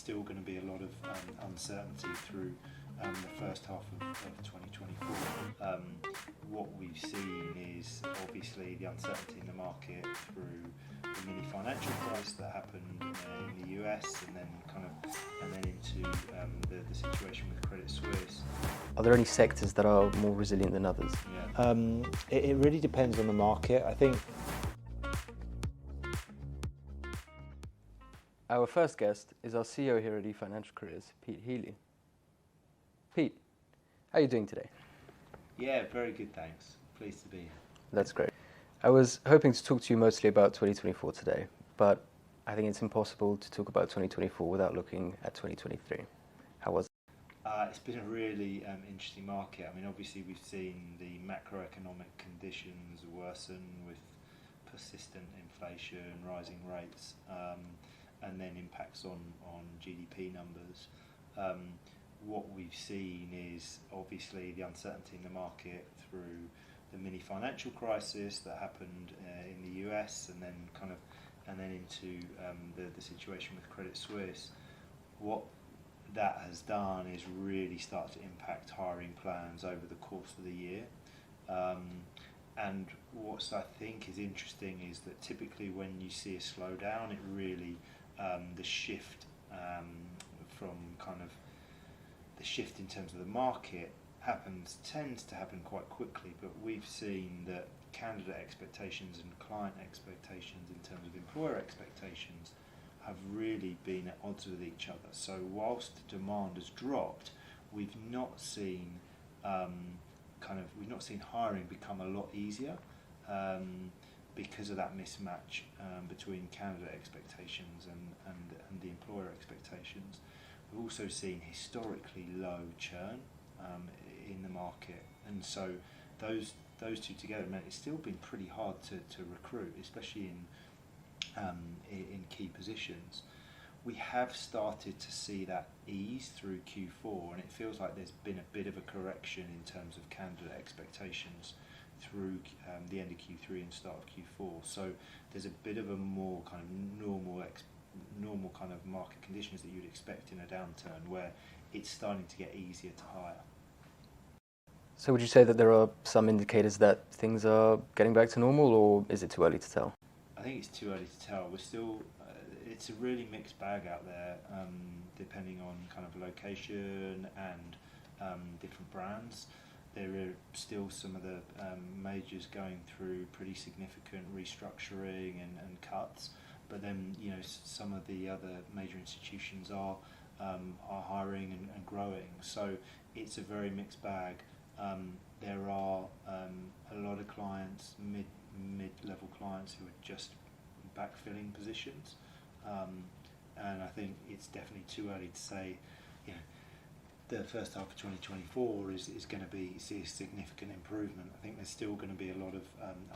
still going to be a lot of uncertainty through the first half of 2024. What we've seen is obviously the uncertainty in the market through the mini financial crisis that happened in the US, and then into the situation with Credit Suisse. Are there any sectors that are more resilient than others? Yeah. It really depends on the market. I think Our first guest is our CEO here at eFinancialCareers, Pete Healy. Pete, how are you doing today? Yeah, very good, thanks. Pleased to be here. That's great. I was hoping to talk to you mostly about 2024 today, but I think it's impossible to talk about 2024 without looking at 2023. How was it? It's been a really interesting market. I mean, obviously we've seen the macroeconomic conditions worsen with persistent inflation, rising rates, and then impacts on GDP numbers. What we've seen is obviously the uncertainty in the market through the mini financial crisis that happened in the US, and then into the situation with Credit Suisse. What that has done is really start to impact hiring plans over the course of the year. And what I think is interesting is that typically when you see a slowdown, it really the shift the shift in terms of the market tends to happen quite quickly, but we've seen that candidate expectations and client expectations in terms of employer expectations have really been at odds with each other. So whilst demand has dropped, we've not seen hiring become a lot easier because of that mismatch between candidate expectations and the employer expectations. We've also seen historically low churn in the market, and so those two together meant it's still been pretty hard to recruit, especially in key positions. We have started to see that ease through Q4, and it feels like there's been a bit of a correction in terms of candidate expectations through the end of Q3 and start of Q4. So there's a bit of a more kind of normal kind of market conditions that you'd expect in a downturn, where it's starting to get easier to hire. So would you say that there are some indicators that things are getting back to normal, or is it too early to tell? I think it's too early to tell. We're still, it's a really mixed bag out there, depending on kind of location and different brands. There are still some of the majors going through pretty significant restructuring and cuts, but then some of the other major institutions are hiring and growing. So it's a very mixed bag. There are a lot of clients, mid-level clients, who are just backfilling positions, and I think it's definitely too early to say the first half of 2024 is going to see a significant improvement. I think there's still going to be a lot of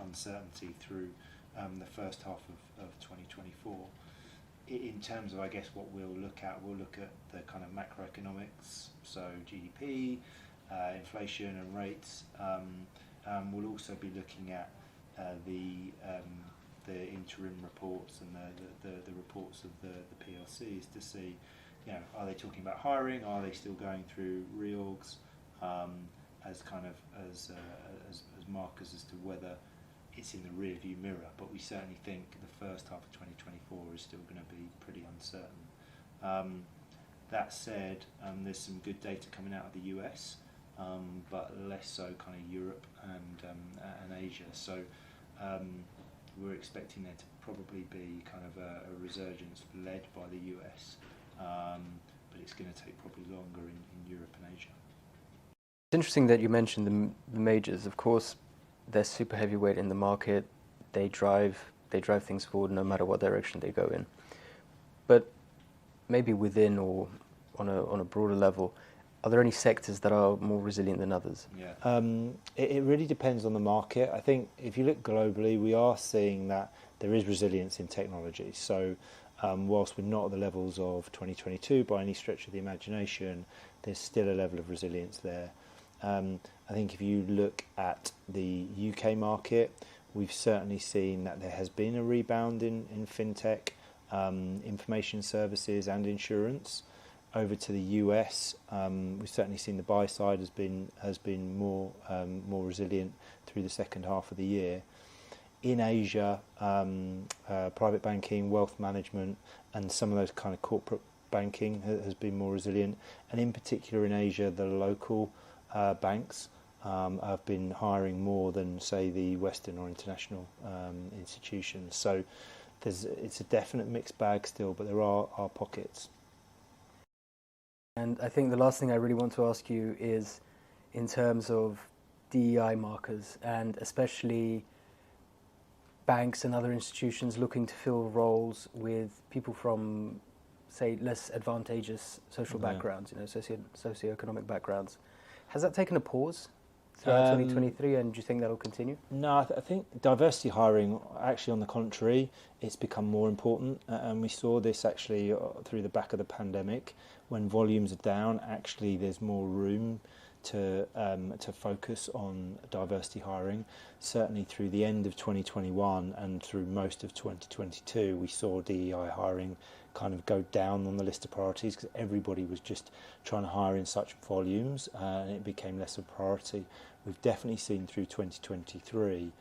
uncertainty through the first half of 2024. In terms of, I guess, what we'll look at the kind of macroeconomics, so GDP, inflation and rates. We'll also be looking at the interim reports and the reports of the PLCs to see, are they talking about hiring? Are they still going through reorgs as markers as to whether it's in the rear view mirror? But we certainly think the first half of 2024 is still going to be pretty uncertain. That said, there's some good data coming out of the US, but less so kind of Europe and Asia. So we're expecting there to probably be kind of a resurgence led by the US, but it's going to take probably longer in Europe and Asia. It's interesting that you mentioned the majors. Of course, they're super heavyweight in the market. They drive things forward no matter what direction they go in. But maybe within or on a broader level, are there any sectors that are more resilient than others? Yeah. It really depends on the market. I think if you look globally, we are seeing that there is resilience in technology. So whilst we're not at the levels of 2022 by any stretch of the imagination, there's still a level of resilience there. I think if you look at the UK market, we've certainly seen that there has been a rebound in fintech. information services and insurance. Over to the US, we've certainly seen the buy side has been more resilient through the second half of the year. In Asia, private banking, wealth management, and some of those kind of corporate banking has been more resilient. And in particular in Asia, the local banks have been hiring more than, say, the Western or international institutions. So it's a definite mixed bag still, but there are pockets. And I think the last thing I really want to ask you is in terms of DEI markers, and especially banks and other institutions looking to fill roles with people from, say, less advantageous social backgrounds, socioeconomic backgrounds. Has that taken a pause throughout 2023, and do you think that'll continue? No, I think diversity hiring, actually on the contrary, it's become more important, and we saw this actually through the back of the pandemic. When volumes are down, actually there's more room to focus on diversity hiring. Certainly through the end of 2021 and through most of 2022, we saw DEI hiring kind of go down on the list of priorities because everybody was just trying to hire in such volumes, and it became less of a priority. We've definitely seen through 2023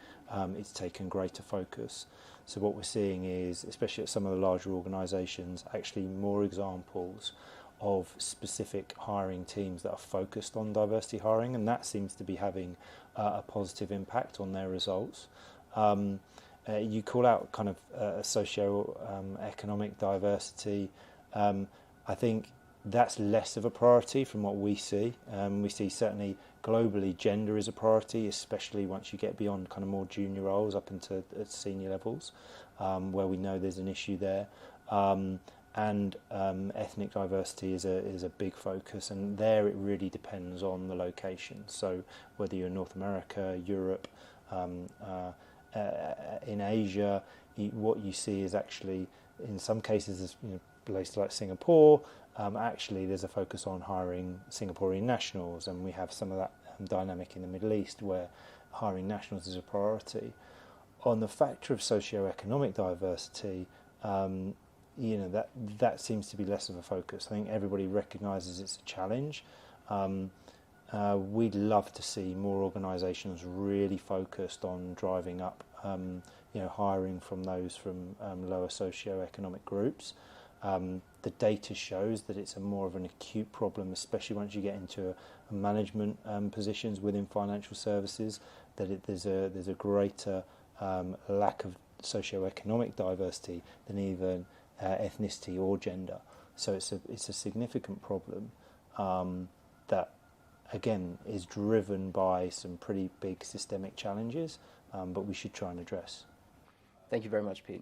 it's taken greater focus. So what we're seeing is, especially at some of the larger organisations, actually more examples of specific hiring teams that are focused on diversity hiring, and that seems to be having a positive impact on their results. You call out kind of socio-economic diversity. I think that's less of a priority from what we see. We see certainly globally gender is a priority, especially once you get beyond kind of more junior roles up into senior levels, where we know there's an issue there. And ethnic diversity is a big focus, and there it really depends on the location. So whether you're in North America, Europe, in Asia, what you see is actually, in some cases, places like Singapore, actually there's a focus on hiring Singaporean nationals, and we have some of that dynamic in the Middle East where hiring nationals is a priority. On the factor of socio-economic diversity, that seems to be less of a focus. I think everybody recognises it's a challenge. We'd love to see more organisations really focused on driving up, hiring from those from lower socio-economic groups. The data shows that it's a more of an acute problem, especially once you get into management positions within financial services. That there's a greater lack of socio-economic diversity than even ethnicity or gender. So it's a significant problem that, again, is driven by some pretty big systemic challenges, but we should try and address. Thank you very much, Pete.